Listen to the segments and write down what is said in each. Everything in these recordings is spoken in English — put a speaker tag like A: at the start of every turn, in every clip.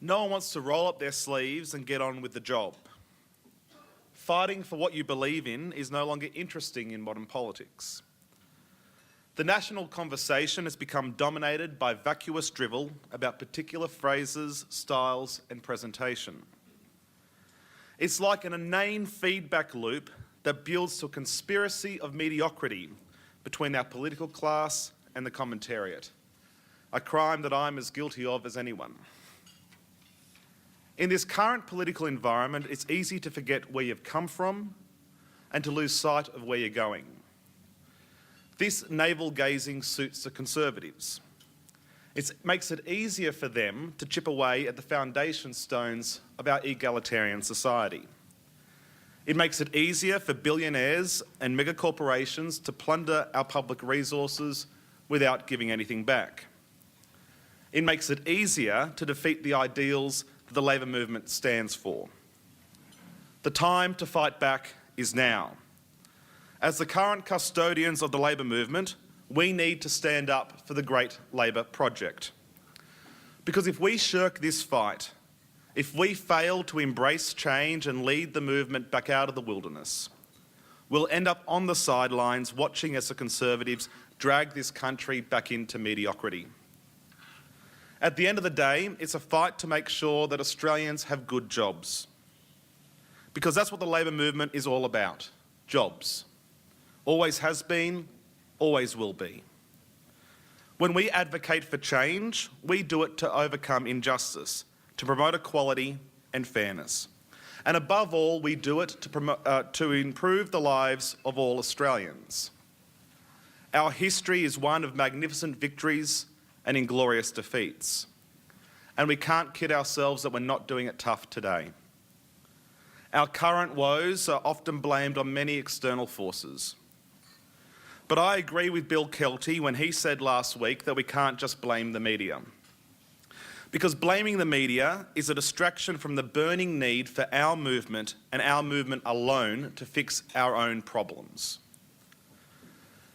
A: No one wants to roll up their sleeves and get on with the job. Fighting for what you believe in is no longer interesting in modern politics. The national conversation has become dominated by vacuous drivel about particular phrases, styles, and presentation. It's like an inane feedback loop that builds to a conspiracy of mediocrity between our political class and the commentariat, a crime that I'm as guilty of as anyone. In this current political environment, it's easy to forget where you've come from and to lose sight of where you're going. This navel-gazing suits the Conservatives. It makes it easier for them to chip away at the foundation stones of our egalitarian society. It makes it easier for billionaires and mega corporations to plunder our public resources without giving anything back. It makes it easier to defeat the ideals that the Labor movement stands for. The time to fight back is now. As the current custodians of the Labor movement, we need to stand up for the great Labor project. Because if we shirk this fight, if we fail to embrace change and lead the movement back out of the wilderness, we'll end up on the sidelines watching as the Conservatives drag this country back into mediocrity. At the end of the day, it's a fight to make sure that Australians have good jobs. Because that's what the Labor movement is all about, jobs. Always has been, always will be. When we advocate for change, we do it to overcome injustice, to promote equality and fairness. And above all, we do it to improve the lives of all Australians. Our history is one of magnificent victories and inglorious defeats. And we can't kid ourselves that we're not doing it tough today. Our current woes are often blamed on many external forces. But I agree with Bill Kelty when he said last week that we can't just blame the media. Because blaming the media is a distraction from the burning need for our movement and our movement alone to fix our own problems.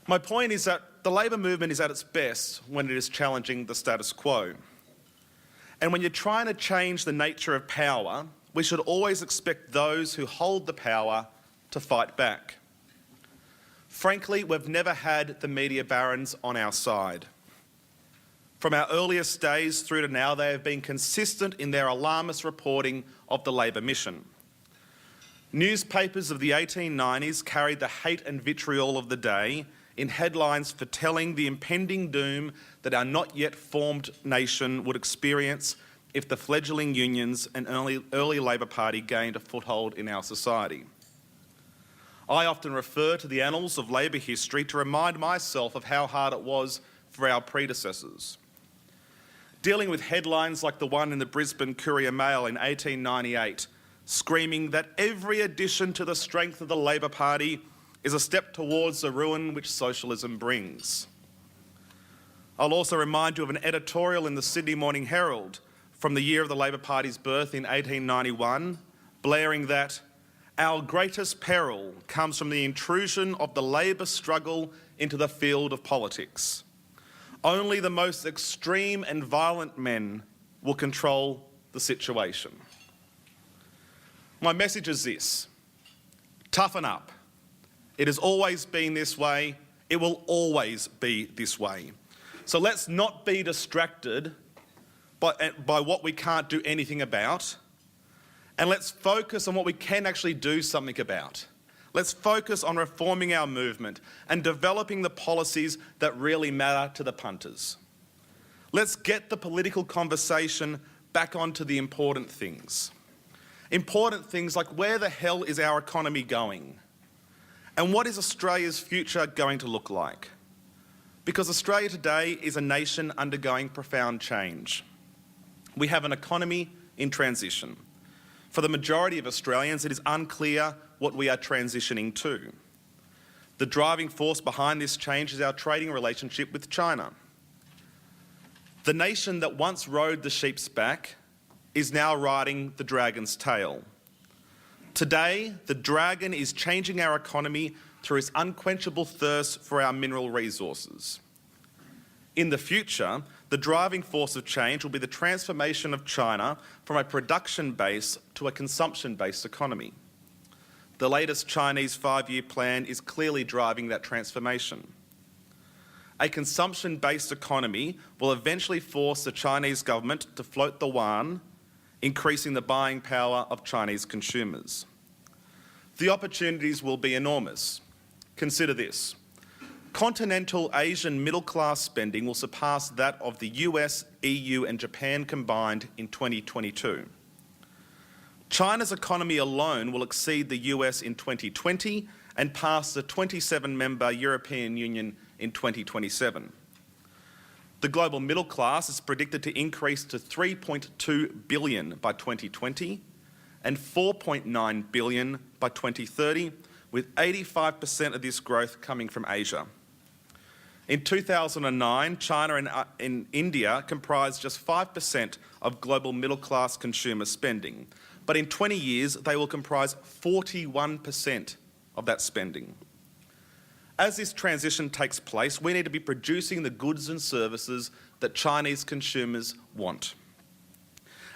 A: My point is that the Labor movement is at its best when it is challenging the status quo. And when you're trying to change the nature of power, we should always expect those who hold the power to fight back. Frankly, we've never had the media barons on our side. From our earliest days through to now, they have been consistent in their alarmist reporting of the Labor mission. Newspapers of the 1890s carried the hate and vitriol of the day in headlines foretelling the impending doom that our not yet formed nation would experience if the fledgling unions and early Labor Party gained a foothold in our society. I often refer to the annals of Labor history to remind myself of how hard it was for our predecessors. Dealing with headlines like the one in the Brisbane Courier Mail in 1898, screaming that every addition to the strength of the Labor Party is a step towards the ruin which socialism brings. I'll also remind you of an editorial in the Sydney Morning Herald from the year of the Labor Party's birth in 1891, blaring that our greatest peril comes from the intrusion of the Labor struggle into the field of politics. Only the most extreme and violent men will control the situation. My message is this: toughen up. It has always been this way. It will always be this way. So let's not be distracted by what we can't do anything about, and let's focus on what we can actually do something about. Let's focus on reforming our movement and developing the policies that really matter to the punters. Let's get the political conversation back onto the important things. Important things like where the hell is our economy going? And what is Australia's future going to look like? Because Australia today is a nation undergoing profound change. We have an economy in transition. For the majority of Australians, it is unclear what we are transitioning to. The driving force behind this change is our trading relationship with China. The nation that once rode the sheep's back is now riding the dragon's tail. Today, the dragon is changing our economy through its unquenchable thirst for our mineral resources. In the future, the driving force of change will be the transformation of China from a production base to a consumption-based economy. The latest Chinese 5-year plan is clearly driving that transformation. A consumption-based economy will eventually force the Chinese government to float the yuan, increasing the buying power of Chinese consumers. The opportunities will be enormous. Consider this. Continental Asian middle-class spending will surpass that of the US, EU and Japan combined in 2022. China's economy alone will exceed the US in 2020 and pass the 27-member European Union in 2027. The global middle class is predicted to increase to 3.2 billion by 2020 and 4.9 billion by 2030, with 85% of this growth coming from Asia. In 2009, China and India comprised just 5% of global middle-class consumer spending, but in 20 years, they will comprise 41% of that spending. As this transition takes place, we need to be producing the goods and services that Chinese consumers want.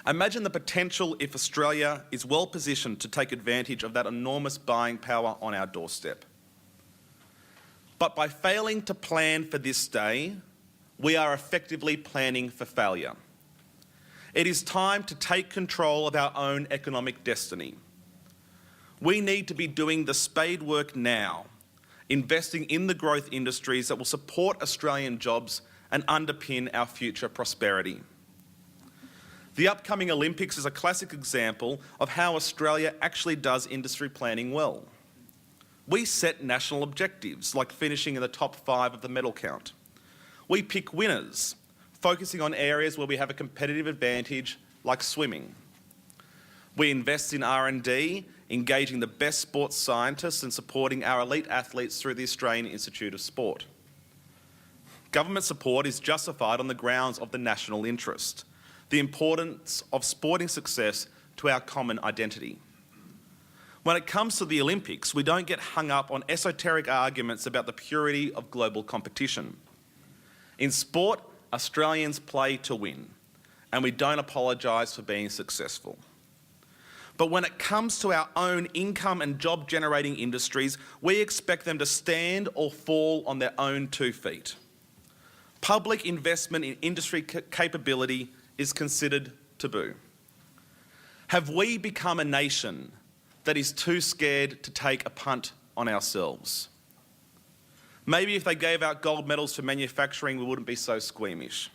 A: Imagine the potential if Australia is well positioned to take advantage of that enormous buying power on our doorstep. But by failing to plan for this day, we are effectively planning for failure. It is time to take control of our own economic destiny. We need to be doing the spade work now, investing in the growth industries that will support Australian jobs and underpin our future prosperity. The upcoming Olympics is a classic example of how Australia actually does industry planning well. We set national objectives, like finishing in the top 5 of the medal count. We pick winners, focusing on areas where we have a competitive advantage, like swimming. We invest in R&D, engaging the best sports scientists and supporting our elite athletes through the Australian Institute of Sport. Government support is justified on the grounds of the national interest, the importance of sporting success to our common identity. When it comes to the Olympics, we don't get hung up on esoteric arguments about the purity of global competition. In sport, Australians play to win, and we don't apologise for being successful. But when it comes to our own income and job-generating industries, we expect them to stand or fall on their own 2 feet. Public investment in industry capability is considered taboo. Have we become a nation that is too scared to take a punt on ourselves? Maybe if they gave out gold medals for manufacturing, we wouldn't be so squeamish.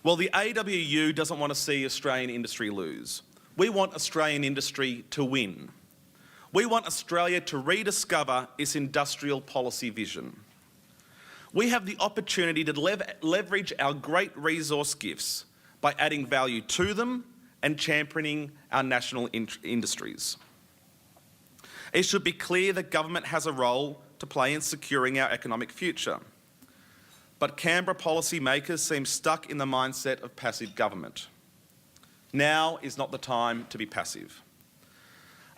A: Well, the AWU doesn't want to see Australian industry lose. We want Australian industry to win. We want Australia to rediscover its industrial policy vision. We have the opportunity to leverage our great resource gifts by adding value to them and championing our national industries. It should be clear that government has a role to play in securing our economic future. But Canberra policymakers seem stuck in the mindset of passive government. Now is not the time to be passive.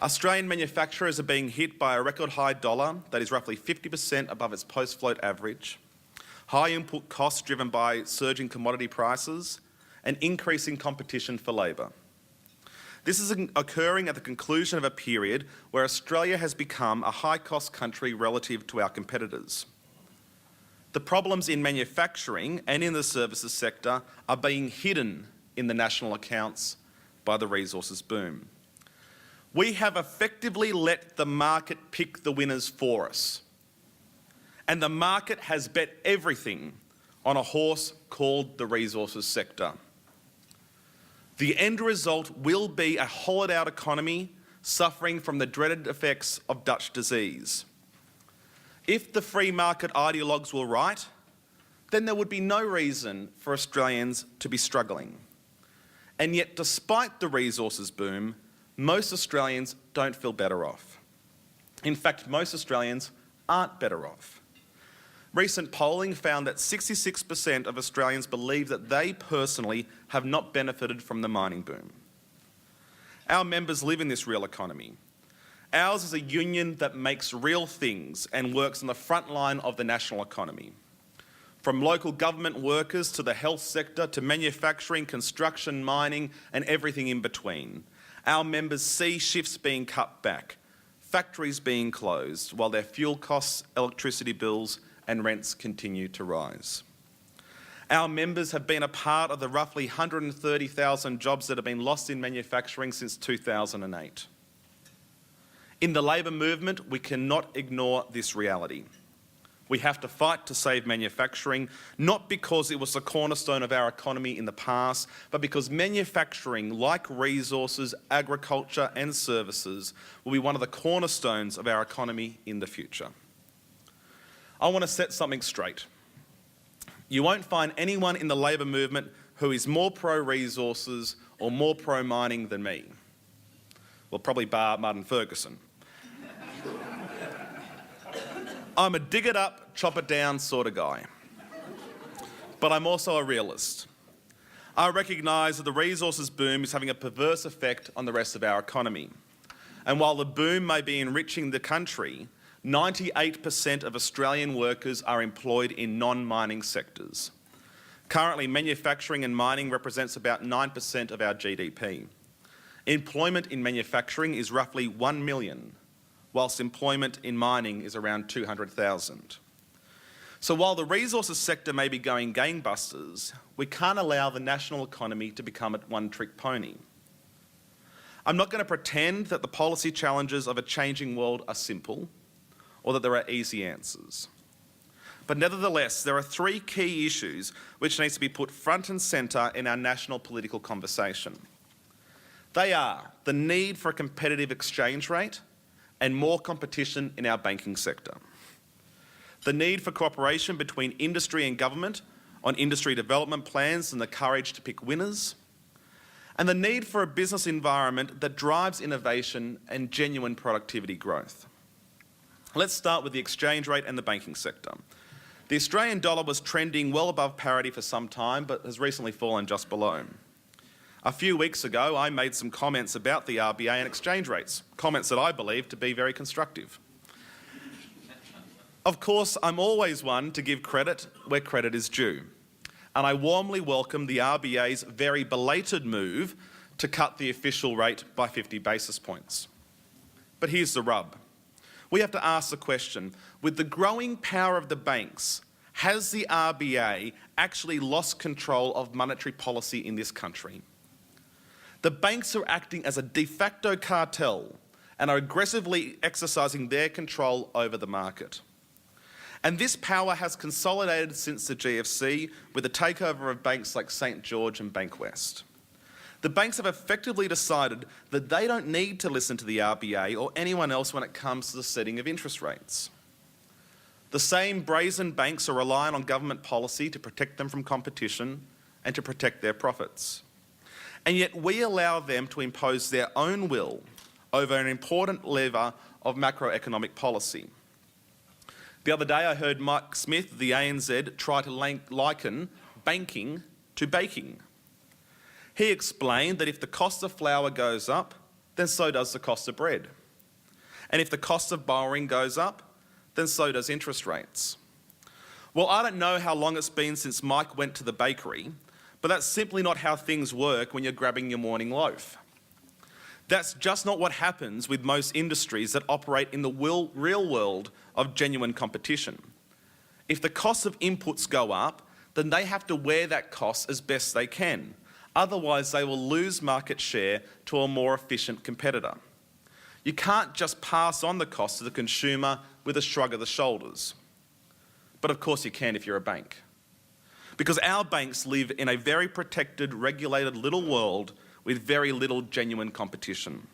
A: Australian manufacturers are being hit by a record high dollar that is roughly 50% above its post-float average, high input costs driven by surging commodity prices, and increasing competition for labour. This is occurring at the conclusion of a period where Australia has become a high-cost country relative to our competitors. The problems in manufacturing and in the services sector are being hidden in the national accounts by the resources boom. We have effectively let the market pick the winners for us. And the market has bet everything on a horse called the resources sector. The end result will be a hollowed-out economy suffering from the dreaded effects of Dutch disease. If the free market ideologues were right, then there would be no reason for Australians to be struggling. And yet, despite the resources boom, most Australians don't feel better off. In fact, most Australians aren't better off. Recent polling found that 66% of Australians believe that they personally have not benefited from the mining boom. Our members live in this real economy. Ours is a union that makes real things and works on the front line of the national economy. From local government workers to the health sector to manufacturing, construction, mining and everything in between. Our members see shifts being cut back, factories being closed, while their fuel costs, electricity bills and rents continue to rise. Our members have been a part of the roughly 130,000 jobs that have been lost in manufacturing since 2008. In the labour movement, we cannot ignore this reality. We have to fight to save manufacturing, not because it was the cornerstone of our economy in the past, but because manufacturing, like resources, agriculture and services, will be one of the cornerstones of our economy in the future. I want to set something straight. You won't find anyone in the labour movement who is more pro-resources or more pro-mining than me. Well, probably bar Martin Ferguson. I'm a dig it up, chop it down sort of guy. But I'm also a realist. I recognise that the resources boom is having a perverse effect on the rest of our economy. And while the boom may be enriching the country, 98% of Australian workers are employed in non-mining sectors. Currently, manufacturing and mining represents about 9% of our GDP. Employment in manufacturing is roughly 1 million, whilst employment in mining is around 200,000. So while the resources sector may be going gangbusters, we can't allow the national economy to become a one-trick pony. I'm not going to pretend that the policy challenges of a changing world are simple, or that there are easy answers. But nevertheless, there are three key issues which needs to be put front and centre in our national political conversation. They are the need for a competitive exchange rate and more competition in our banking sector, the need for cooperation between industry and government on industry development plans and the courage to pick winners, and the need for a business environment that drives innovation and genuine productivity growth. Let's start with the exchange rate and the banking sector. The Australian dollar was trending well above parity for some time, but has recently fallen just below. A few weeks ago, I made some comments about the RBA and exchange rates, comments that I believe to be very constructive. Of course, I'm always one to give credit where credit is due, and I warmly welcome the RBA's very belated move to cut the official rate by 50 basis points. But here's the rub. We have to ask the question, with the growing power of the banks, has the RBA actually lost control of monetary policy in this country? The banks are acting as a de facto cartel and are aggressively exercising their control over the market. And this power has consolidated since the GFC with the takeover of banks like St George and Bankwest. The banks have effectively decided that they don't need to listen to the RBA or anyone else when it comes to the setting of interest rates. The same brazen banks are relying on government policy to protect them from competition and to protect their profits. And yet we allow them to impose their own will over an important lever of macroeconomic policy. The other day I heard Mike Smith of the ANZ try to liken banking to baking. He explained that if the cost of flour goes up, then so does the cost of bread. And if the cost of borrowing goes up, then so does interest rates. Well, I don't know how long it's been since Mike went to the bakery, but that's simply not how things work when you're grabbing your morning loaf. That's just not what happens with most industries that operate in the real world of genuine competition. If the cost of inputs go up, then they have to wear that cost as best they can. Otherwise, they will lose market share to a more efficient competitor. You can't just pass on the cost to the consumer with a shrug of the shoulders. But of course you can if you're a bank. Because our banks live in a very protected, regulated little world with very little genuine competition.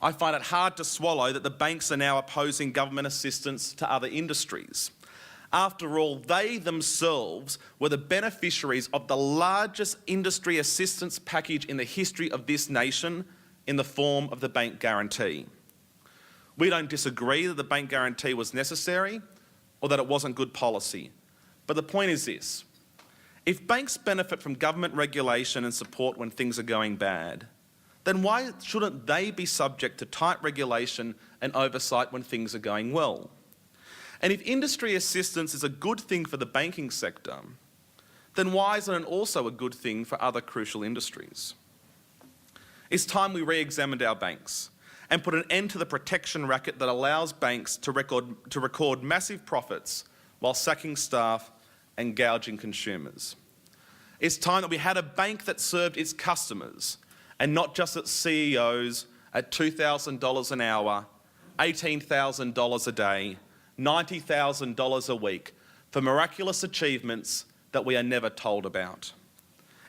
A: I find it hard to swallow that the banks are now opposing government assistance to other industries. After all, they themselves were the beneficiaries of the largest industry assistance package in the history of this nation in the form of the bank guarantee. We don't disagree that the bank guarantee was necessary or that it wasn't good policy. But the point is this: if banks benefit from government regulation and support when things are going bad, then why shouldn't they be subject to tight regulation and oversight when things are going well? And if industry assistance is a good thing for the banking sector, then why isn't it also a good thing for other crucial industries? It's time we re-examined our banks and put an end to the protection racket that allows banks to record massive profits while sacking staff and gouging consumers. It's time that we had a bank that served its customers and not just its CEOs at $2,000 an hour, $18,000 a day, $90,000 a week for miraculous achievements that we are never told about.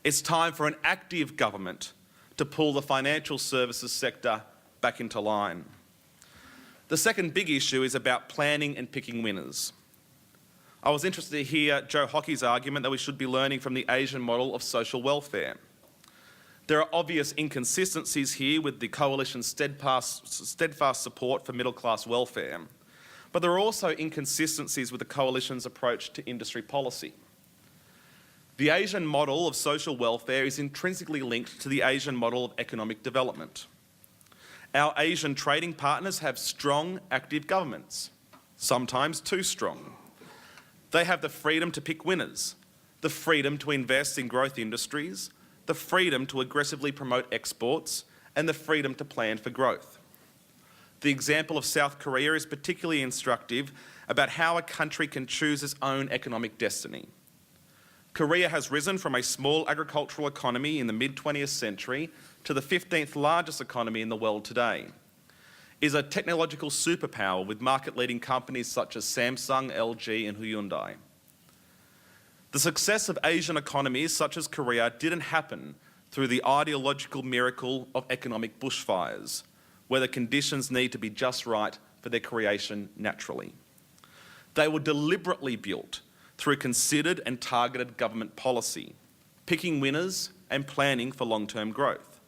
A: It's time for an active government to pull the financial services sector back into line. The second big issue is about planning and picking winners. I was interested to hear Joe Hockey's argument that we should be learning from the Asian model of social welfare. There are obvious inconsistencies here with the coalition's steadfast support for middle-class welfare, but there are also inconsistencies with the coalition's approach to industry policy. The Asian model of social welfare is intrinsically linked to the Asian model of economic development. Our Asian trading partners have strong, active governments, sometimes too strong. They have the freedom to pick winners, the freedom to invest in growth industries, the freedom to aggressively promote exports, and the freedom to plan for growth. The example of South Korea is particularly instructive about how a country can choose its own economic destiny. Korea has risen from a small agricultural economy in the mid-20th century to the 15th largest economy in the world today. It is a technological superpower with market-leading companies such as Samsung, LG and Hyundai. The success of Asian economies such as Korea didn't happen through the ideological miracle of economic bushfires, where the conditions need to be just right for their creation naturally. They were deliberately built through considered and targeted government policy, picking winners and planning for long-term growth.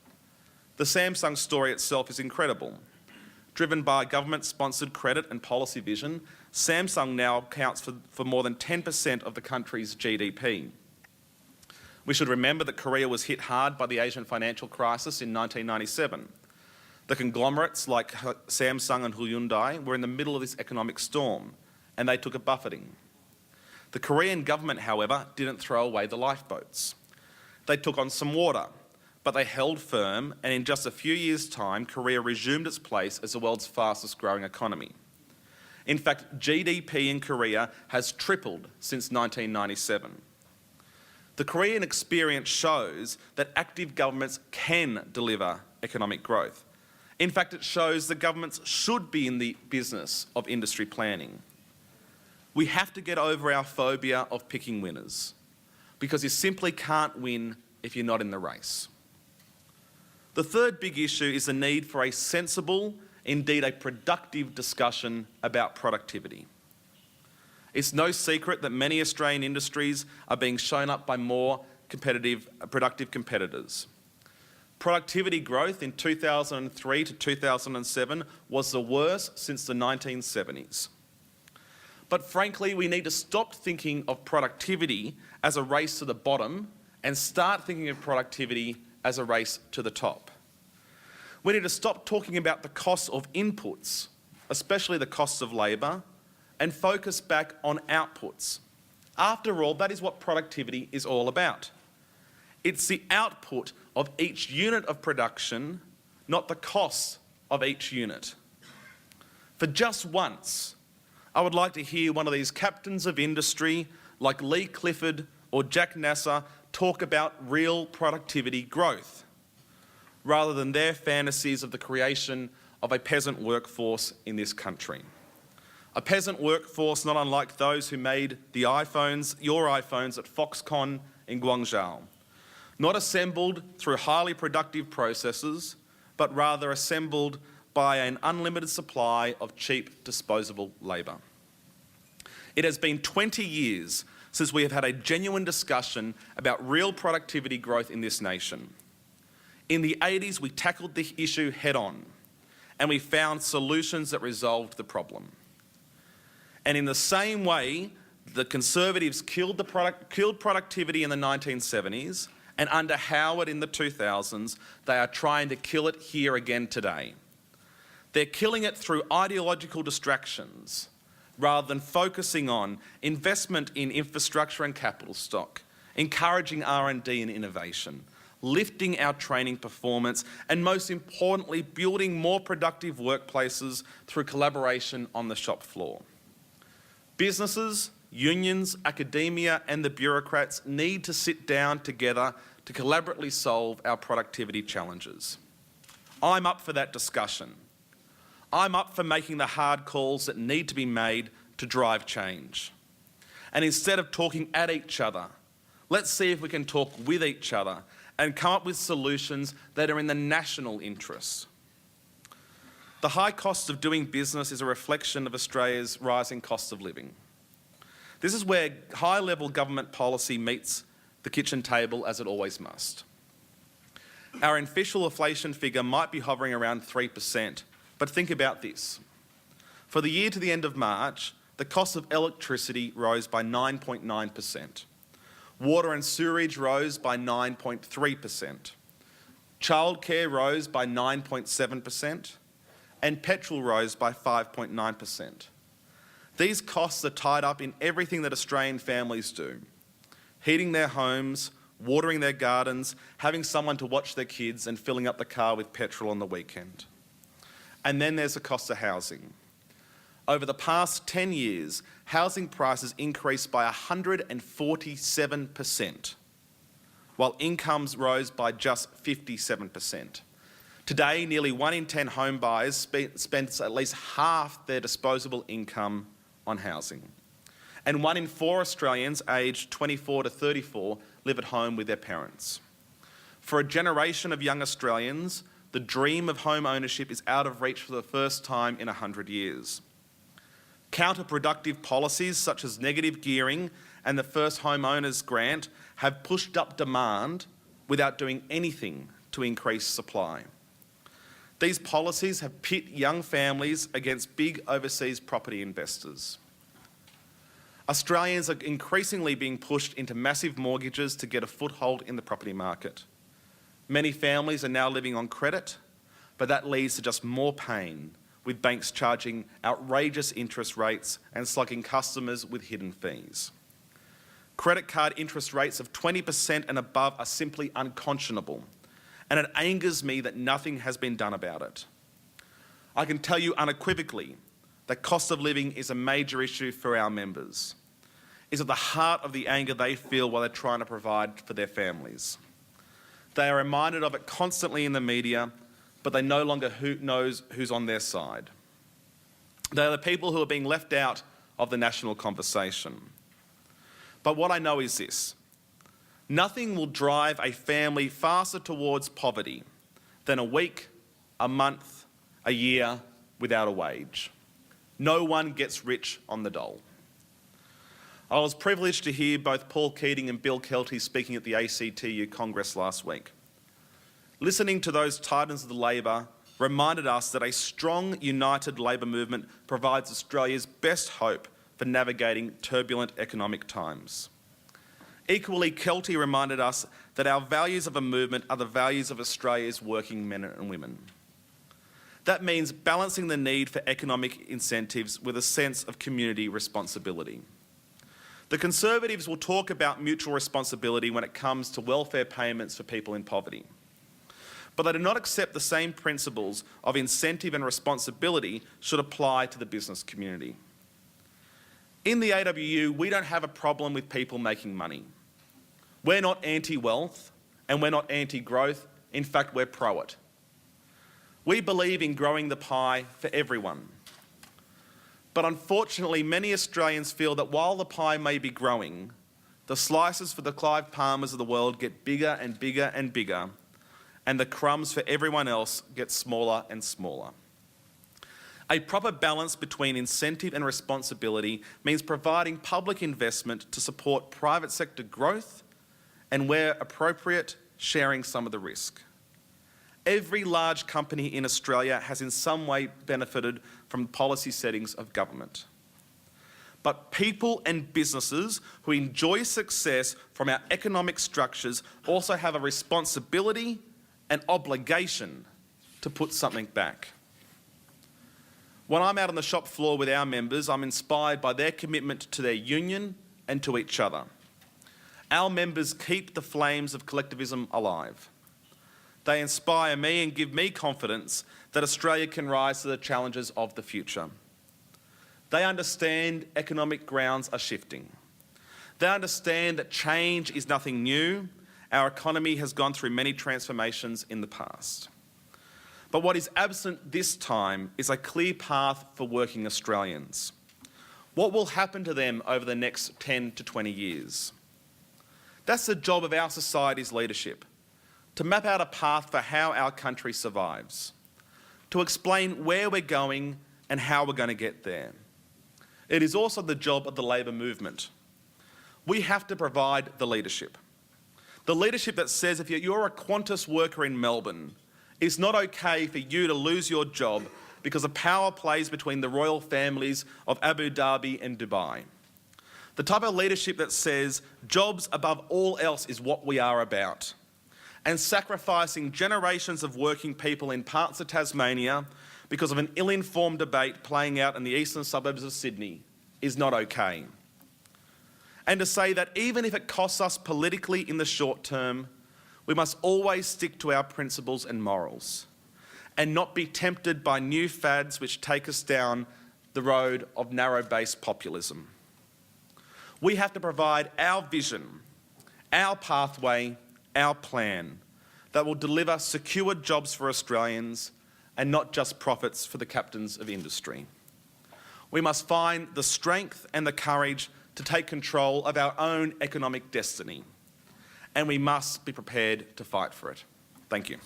A: The Samsung story itself is incredible. Driven by government-sponsored credit and policy vision, Samsung now accounts for more than 10% of the country's GDP. We should remember that Korea was hit hard by the Asian financial crisis in 1997. The conglomerates like Samsung and Hyundai were in the middle of this economic storm, and they took a buffeting. The Korean government, however, didn't throw away the lifeboats. They took on some water, but they held firm, and in just a few years' time, Korea resumed its place as the world's fastest growing economy. In fact, GDP in Korea has tripled since 1997. The Korean experience shows that active governments can deliver economic growth. In fact, it shows that governments should be in the business of industry planning. We have to get over our phobia of picking winners, because you simply can't win if you're not in the race. The third big issue is the need for a sensible, indeed a productive discussion about productivity. It's no secret that many Australian industries are being shown up by more productive competitors. Productivity growth in 2003 to 2007 was the worst since the 1970s. But frankly, we need to stop thinking of productivity as a race to the bottom and start thinking of productivity as a race to the top. We need to stop talking about the costs of inputs, especially the costs of labour, and focus back on outputs. After all, that is what productivity is all about. It's the output of each unit of production, not the costs of each unit. For just once, I would like to hear one of these captains of industry like Lee Clifford or Jack Nasser talk about real productivity growth, rather than their fantasies of the creation of a peasant workforce in this country. A peasant workforce not unlike those who made the iPhones, your iPhones at Foxconn in Guangzhou. Not assembled through highly productive processes, but rather assembled by an unlimited supply of cheap, disposable labour. It has been 20 years since we have had a genuine discussion about real productivity growth in this nation. In the 80s, we tackled the issue head-on, and we found solutions that resolved the problem. And in the same way, the Conservatives killed productivity in the 1970s, and under Howard in the 2000s, they are trying to kill it here again today. They're killing it through ideological distractions, rather than focusing on investment in infrastructure and capital stock, encouraging R&D and innovation, lifting our training performance, and most importantly, building more productive workplaces through collaboration on the shop floor. Businesses, unions, academia, and the bureaucrats need to sit down together to collaboratively solve our productivity challenges. I'm up for that discussion. I'm up for making the hard calls that need to be made to drive change. And instead of talking at each other, let's see if we can talk with each other and come up with solutions that are in the national interests. The high cost of doing business is a reflection of Australia's rising cost of living. This is where high-level government policy meets the kitchen table, as it always must. Our official inflation figure might be hovering around 3%, but think about this. For the year to the end of March, the cost of electricity rose by 9.9%. Water and sewerage rose by 9.3%. Childcare rose by 9.7%. And petrol rose by 5.9%. These costs are tied up in everything that Australian families do. Heating their homes, watering their gardens, having someone to watch their kids, and filling up the car with petrol on the weekend. And then there's the cost of housing. Over the past 10 years, housing prices increased by 147%, while incomes rose by just 57%. Today, nearly 1 in 10 home buyers spends at least half their disposable income on housing. And 1 in 4 Australians aged 24 to 34 live at home with their parents. For a generation of young Australians, the dream of home ownership is out of reach for the first time in 100 years. Counterproductive policies such as negative gearing and the First Home Owners Grant have pushed up demand without doing anything to increase supply. These policies have pit young families against big overseas property investors. Australians are increasingly being pushed into massive mortgages to get a foothold in the property market. Many families are now living on credit, but that leads to just more pain, with banks charging outrageous interest rates and slugging customers with hidden fees. Credit card interest rates of 20% and above are simply unconscionable, and it angers me that nothing has been done about it. I can tell you unequivocally that cost of living is a major issue for our members. It's at the heart of the anger they feel while they're trying to provide for their families. They are reminded of it constantly in the media, but they no longer knows who's on their side. They are the people who are being left out of the national conversation. But what I know is this: nothing will drive a family faster towards poverty than a week, a month, a year without a wage. No one gets rich on the dole. I was privileged to hear both Paul Keating and Bill Kelty speaking at the ACTU Congress last week. Listening to those titans of the Labor reminded us that a strong, united Labor movement provides Australia's best hope for navigating turbulent economic times. Equally, Kelty reminded us that our values of a movement are the values of Australia's working men and women. That means balancing the need for economic incentives with a sense of community responsibility. The Conservatives will talk about mutual responsibility when it comes to welfare payments for people in poverty. But they do not accept the same principles of incentive and responsibility should apply to the business community. In the AWU, we don't have a problem with people making money. We're not anti-wealth and we're not anti-growth. In fact, we're pro it. We believe in growing the pie for everyone. But unfortunately, many Australians feel that while the pie may be growing, the slices for the Clive Palmers of the world get bigger and bigger and bigger, and the crumbs for everyone else get smaller and smaller. A proper balance between incentive and responsibility means providing public investment to support private sector growth and, where appropriate, sharing some of the risk. Every large company in Australia has in some way benefited from policy settings of government. But people and businesses who enjoy success from our economic structures also have a responsibility and obligation to put something back. When I'm out on the shop floor with our members, I'm inspired by their commitment to their union and to each other. Our members keep the flames of collectivism alive. They inspire me and give me confidence that Australia can rise to the challenges of the future. They understand economic grounds are shifting. They understand that change is nothing new. Our economy has gone through many transformations in the past. But what is absent this time is a clear path for working Australians. What will happen to them over the next 10 to 20 years? That's the job of our society's leadership, to map out a path for how our country survives, to explain where we're going and how we're going to get there. It is also the job of the Labor movement. We have to provide the leadership. The leadership that says if you're a Qantas worker in Melbourne, it's not okay for you to lose your job because of power plays between the royal families of Abu Dhabi and Dubai. The type of leadership that says jobs above all else is what we are about. And sacrificing generations of working people in parts of Tasmania because of an ill-informed debate playing out in the eastern suburbs of Sydney is not okay. And to say that even if it costs us politically in the short term, we must always stick to our principles and morals and not be tempted by new fads which take us down the road of narrow-based populism. We have to provide our vision, our pathway, our plan that will deliver secured jobs for Australians and not just profits for the captains of industry. We must find the strength and the courage to take control of our own economic destiny, and we must be prepared to fight for it. Thank you.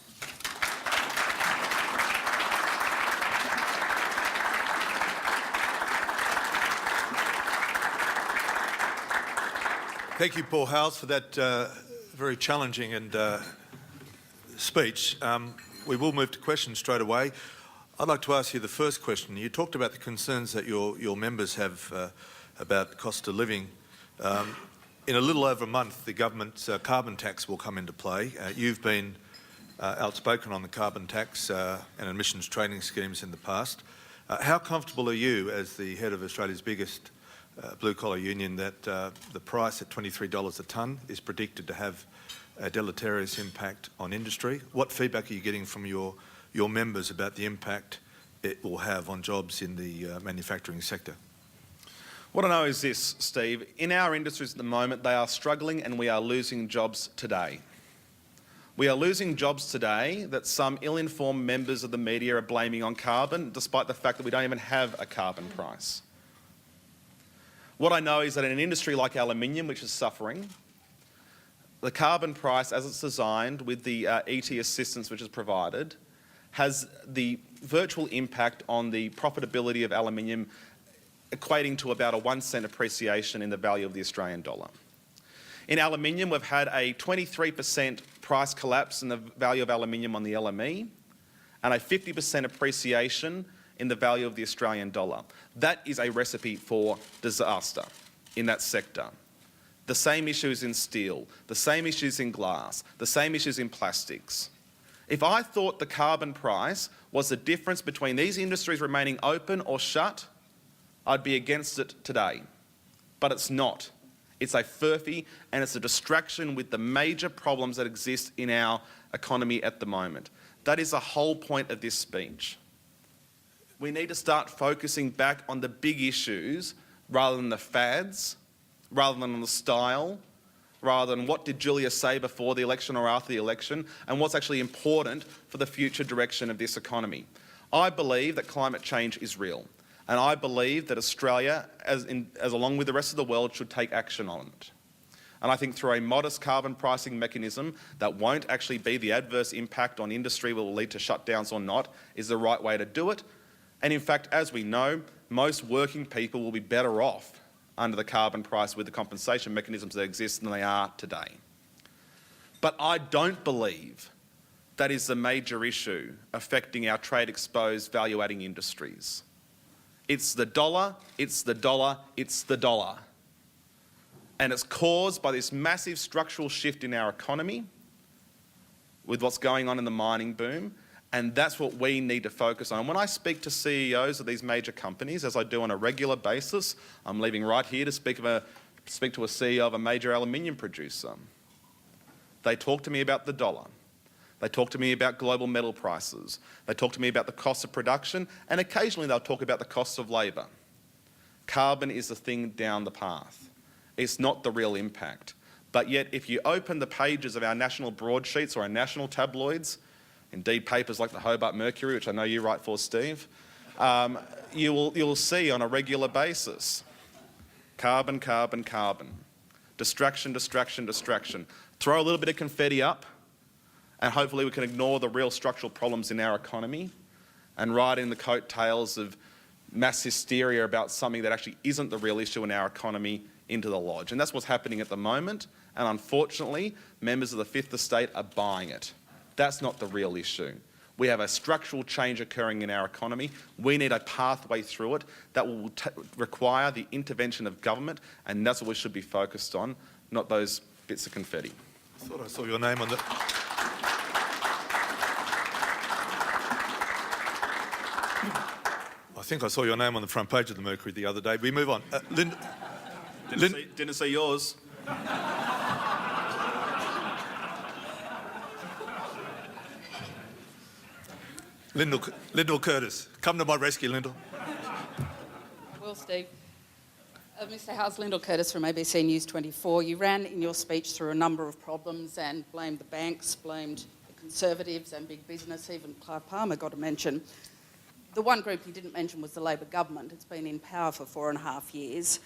B: Thank you, Paul Howse, for that very challenging and speech. We will move to questions straight away. I'd like to ask you the first question. You talked about the concerns that your members have about cost of living. In a little over a month, the government's carbon tax will come into play. You've been outspoken on the carbon tax and emissions trading schemes in the past. How comfortable are you, as the head of Australia's biggest blue-collar union, that the price at $23 a tonne is predicted to have a deleterious impact on industry? What feedback are you getting from your members about the impact it will have on jobs in the manufacturing sector?
A: What I know is this, Steve. In our industries at the moment, they are struggling and we are losing jobs today. We are losing jobs today that some ill-informed members of the media are blaming on carbon, despite the fact that we don't even have a carbon price. What I know is that in an industry like aluminium, which is suffering, the carbon price, as it's designed with the ET assistance which is provided, has the virtual impact on the profitability of aluminium, equating to about a 1 cent appreciation in the value of the Australian dollar. In aluminium, we've had a 23% price collapse in the value of aluminium on the LME and a 50% appreciation in the value of the Australian dollar. That is a recipe for disaster in that sector. The same issues in steel, the same issues in glass, the same issues in plastics. If I thought the carbon price was the difference between these industries remaining open or shut, I'd be against it today. But it's not. It's a furphy and it's a distraction with the major problems that exist in our economy at the moment. That is the whole point of this speech. We need to start focusing back on the big issues rather than the fads, rather than on the style, rather than what did Julia say before the election or after the election, and what's actually important for the future direction of this economy. I believe that climate change is real, and I believe that Australia, as along with the rest of the world, should take action on it. And I think through a modest carbon pricing mechanism that won't actually be the adverse impact on industry will lead to shutdowns or not is the right way to do it. And in fact, as we know, most working people will be better off under the carbon price with the compensation mechanisms that exist than they are today. But I don't believe that is the major issue affecting our trade-exposed value-adding industries. It's the dollar, it's the dollar, it's the dollar. And it's caused by this massive structural shift in our economy with what's going on in the mining boom And that's what we need to focus on. When I speak to CEOs of these major companies, as I do on a regular basis, I'm leaving right here to speak to a CEO of a major aluminium producer. They talk to me about the dollar. They talk to me about global metal prices. They talk to me about the cost of production, and occasionally they'll talk about the cost of labour. Carbon is the thing down the path. It's not the real impact. But yet, if you open the pages of our national broadsheets or our national tabloids, indeed papers like the Hobart Mercury, which I know you write for, Steve, you'll see on a regular basis, carbon, carbon, carbon, distraction, distraction, distraction. Throw a little bit of confetti up, and hopefully we can ignore the real structural problems in our economy and ride in the coattails of mass hysteria about something that actually isn't the real issue in our economy into the lodge. And that's what's happening at the moment, and unfortunately, members of the Fifth Estate are buying it. That's not the real issue. We have a structural change occurring in our economy. We need a pathway through it that will require the intervention of government, and that's what we should be focused on, not those bits of confetti.
B: I thought I saw your name on the... I think I saw your name on the front page of the Mercury the other day. We move on.
A: Didn't see yours.
B: Lyndall Curtis. Come to my rescue, Lyndall.
C: Well, Steve. Mr. Howse, Lyndall Curtis from ABC News 24. You ran in your speech through a number of problems and blamed the banks, blamed the Conservatives and big business, even Clive Palmer got a mention. The one group you didn't mention was the Labor government. It's been in power for 4.5 years.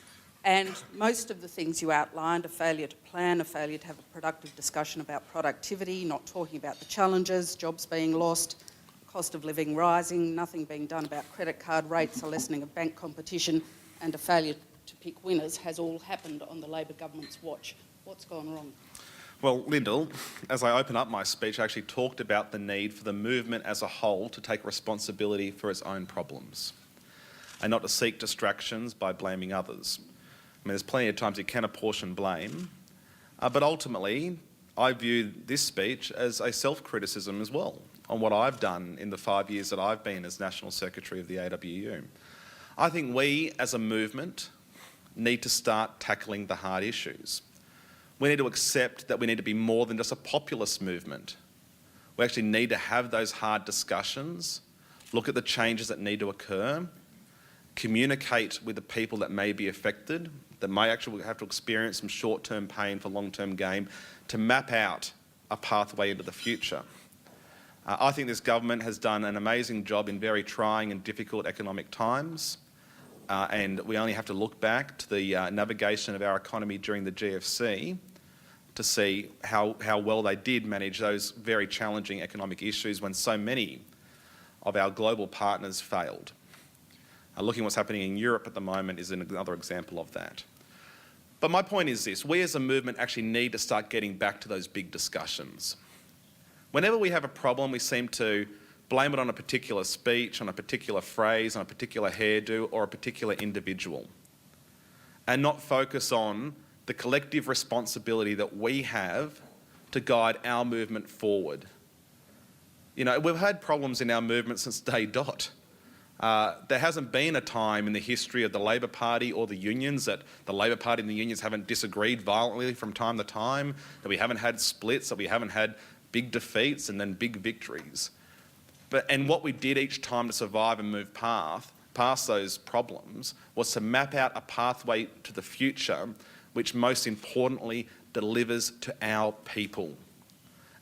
C: And most of the things you outlined, a failure to plan, a failure to have a productive discussion about productivity, not talking about the challenges, jobs being lost, cost of living rising, nothing being done about credit card rates, a lessening of bank competition, and a failure to pick winners has all happened on the Labor government's watch. What's gone wrong?
A: Well, Lyndall, as I open up my speech, I actually talked about the need for the movement as a whole to take responsibility for its own problems and not to seek distractions by blaming others. I mean, there's plenty of times you can apportion blame, but ultimately I view this speech as a self-criticism as well on what I've done in the 5 years that I've been as National Secretary of the AWU. I think we as a movement need to start tackling the hard issues. We need to accept that we need to be more than just a populist movement. We actually need to have those hard discussions, look at the changes that need to occur, communicate with the people that may be affected, that may actually have to experience some short-term pain for long-term gain, to map out a pathway into the future. I think this government has done an amazing job in very trying and difficult economic times, and we only have to look back to the navigation of our economy during the GFC to see how well they did manage those very challenging economic issues when so many of our global partners failed. Looking at what's happening in Europe at the moment is another example of that. But my point is this: we as a movement actually need to start getting back to those big discussions. Whenever we have a problem, we seem to blame it on a particular speech, on a particular phrase, on a particular hairdo, or a particular individual, and not focus on the collective responsibility that we have to guide our movement forward. You know, we've had problems in our movement since day dot. There hasn't been a time in the history of the Labor Party or the unions that the Labor Party and the unions haven't disagreed violently from time to time, that we haven't had splits, that we haven't had big defeats and then big victories. And what we did each time to survive and move past those problems was to map out a pathway to the future which most importantly delivers to our people,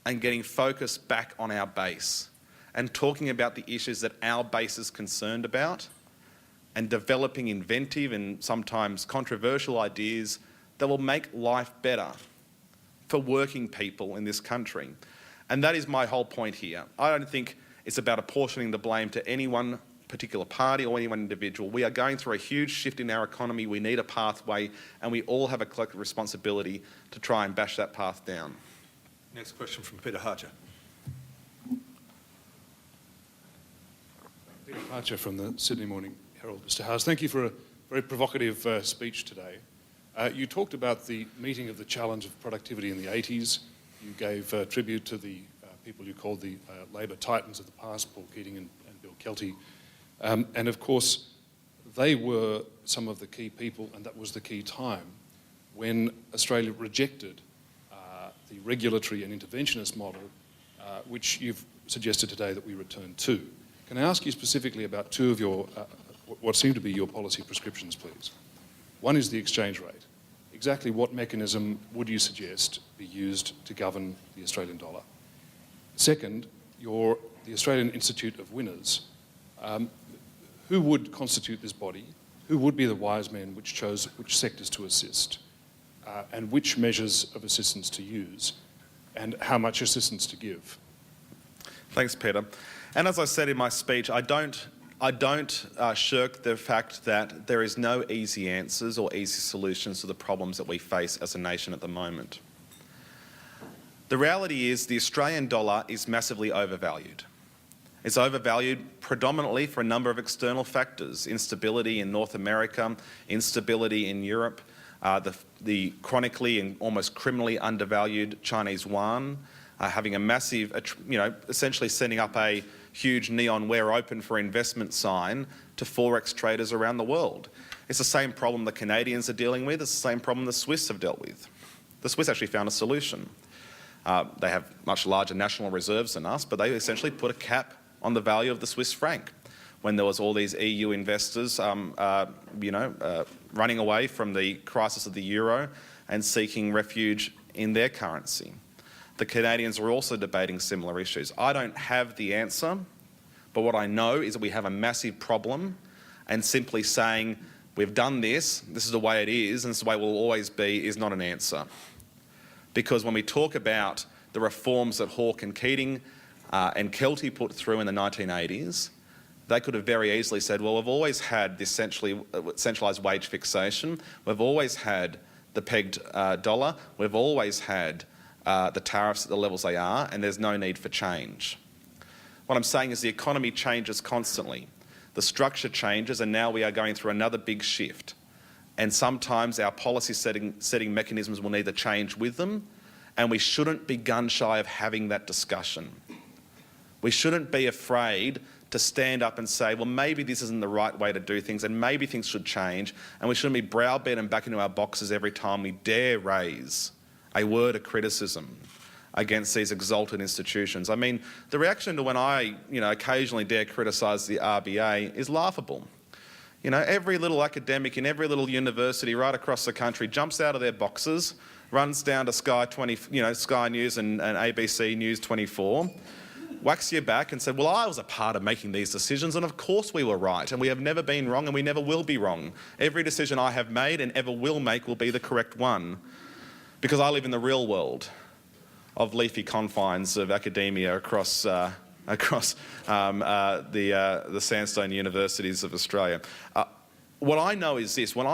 A: and getting focused back on our base and talking about the issues that our base is concerned about and developing inventive and sometimes controversial ideas that will make life better for working people in this country. And that is my whole point here. I don't think it's about apportioning the blame to any one particular party or any one individual. We are going through a huge shift in our economy. We need a pathway, and we all have a collective responsibility to try and bash that path down.
B: Next question from Peter Harcher.
D: Peter Harcher from the Sydney Morning Herald. Mr. Howse, thank you for a very provocative speech today. You talked about the meeting of the challenge of productivity in the 80s. You gave tribute to the people you called the Labor titans of the past, Paul Keating and Bill Kelty. And of course, they were some of the key people, and that was the key time when Australia rejected the regulatory and interventionist model, which you've suggested today that we return to. Can I ask you specifically about two of your, what seem to be your policy prescriptions, please? One is the exchange rate. Exactly what mechanism would you suggest be used to govern the Australian dollar? Second, the Australian Institute of Winners. Who would constitute this body? Who would be the wise men which chose which sectors to assist? And which measures of assistance to use? And how much assistance to give?
A: Thanks, Peter. And as I said in my speech, I don't shirk the fact that there is no easy answers or easy solutions to the problems that we face as a nation at the moment. The reality is the Australian dollar is massively overvalued. It's overvalued predominantly for a number of external factors: instability in North America, instability in Europe, the chronically and almost criminally undervalued Chinese yuan, having a massive, essentially sending up a huge neon "we're open for investment" sign to forex traders around the world. It's the same problem the Canadians are dealing with. It's the same problem the Swiss have dealt with. The Swiss actually found a solution. They have much larger national reserves than us, but they essentially put a cap on the value of the Swiss franc when there was all these EU investors, running away from the crisis of the euro and seeking refuge in their currency. The Canadians are also debating similar issues. I don't have the answer, but what I know is that we have a massive problem, and simply saying, we've done this is the way it is, and this is the way it will always be, is not an answer. Because when we talk about the reforms that Hawke and Keating and Kelty put through in the 1980s, they could have very easily said, well, we've always had this centralised wage fixation, we've always had the pegged dollar, we've always had the tariffs at the levels they are, and there's no need for change. What I'm saying is the economy changes constantly. The structure changes, and now we are going through another big shift. And sometimes our policy setting mechanisms will need to change with them, and we shouldn't be gun shy of having that discussion. We shouldn't be afraid to stand up and say, well, maybe this isn't the right way to do things, and maybe things should change, and we shouldn't be browbeaten back into our boxes every time we dare raise a word of criticism against these exalted institutions. I mean, the reaction to when I, occasionally dare criticise the RBA is laughable. Every little academic in every little university right across the country jumps out of their boxes, runs down to Sky News and ABC News 24, whacks your back and said, well, I was a part of making these decisions, and of course we were right, and we have never been wrong, and we never will be wrong. Every decision I have made and ever will make will be the correct one, because I live in the real world of leafy confines of academia across the sandstone universities of Australia. What I know is this: when